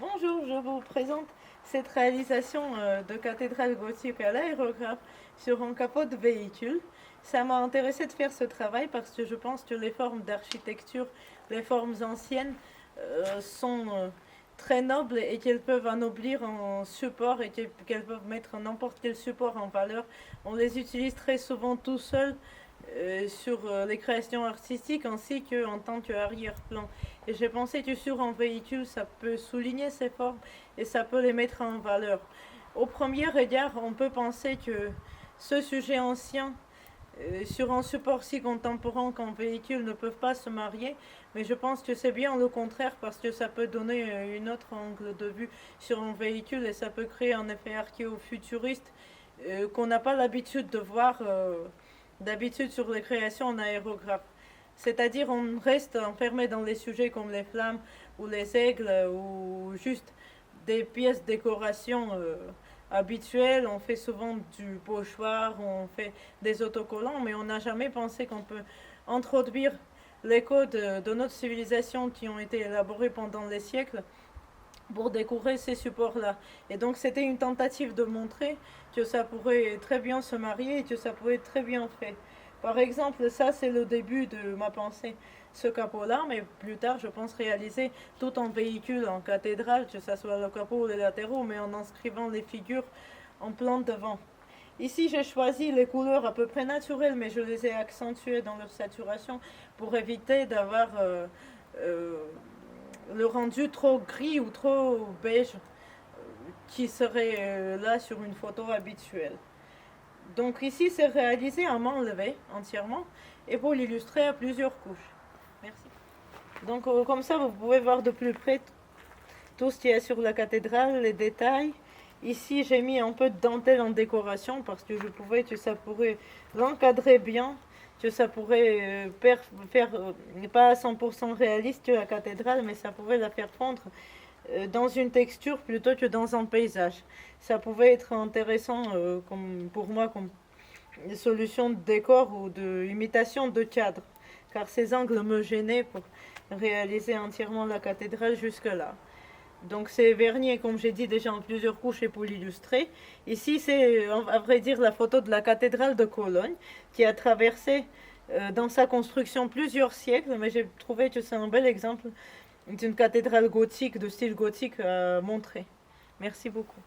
Bonjour, je vous présente cette réalisation de cathédrale gothique à l'aérographe sur un capot de véhicule. Ça m'a intéressé de faire ce travail parce que je pense que les formes d'architecture, les formes anciennes sont très nobles et qu'elles peuvent ennoblir en support et qu'elles peuvent mettre n'importe quel support en valeur. On les utilise très souvent tout seuls sur les créations artistiques ainsi qu'en tant qu'arrière-plan. Et j'ai pensé que sur un véhicule, ça peut souligner ces formes et ça peut les mettre en valeur. Au premier regard, on peut penser que ce sujet ancien sur un support si contemporain qu'un véhicule ne peuvent pas se marier, mais je pense que c'est bien le contraire parce que ça peut donner une autre angle de vue sur un véhicule et ça peut créer un effet archéofuturiste qu'on n'a pas l'habitude de voir d'habitude sur les créations en aérographe. C'est-à-dire on reste enfermé dans les sujets comme les flammes ou les aigles ou juste des pièces de décoration habituelles. On fait souvent du pochoir, on fait des autocollants, mais on n'a jamais pensé qu'on peut introduire les codes de notre civilisation qui ont été élaborés pendant les siècles pour découvrir ces supports-là. Et donc c'était une tentative de montrer que ça pourrait très bien se marier et que ça pourrait être très bien fait. Par exemple, ça c'est le début de ma pensée, ce capot-là, mais plus tard je pense réaliser tout en véhicule, en cathédrale, que ce soit le capot ou les latéraux, mais en inscrivant les figures en plan devant. Ici, j'ai choisi les couleurs à peu près naturelles, mais je les ai accentuées dans leur saturation pour éviter d'avoir euh, le rendu trop gris ou trop beige qui serait là sur une photo habituelle. Donc ici, c'est réalisé en main levée entièrement et pour l'illustrer à plusieurs couches. Merci. Donc comme ça, vous pouvez voir de plus près tout ce qu'il y a sur la cathédrale, les détails. Ici, j'ai mis un peu de dentelle en décoration parce que je pouvais que ça pourrait l'encadrer bien, que ça pourrait faire pas à 100% réaliste que la cathédrale, mais ça pouvait la faire fondre dans une texture plutôt que dans un paysage. Ça pouvait être intéressant comme, pour moi comme solution de décor ou d'imitation de cadre, car ces angles me gênaient pour réaliser entièrement la cathédrale jusque-là. Donc c'est verni, comme j'ai dit déjà en plusieurs couches et pour l'illustrer. Ici c'est à vrai dire la photo de la cathédrale de Cologne qui a traversé dans sa construction plusieurs siècles, mais j'ai trouvé que c'est un bel exemple d'une cathédrale gothique, de style gothique à montrer. Merci beaucoup.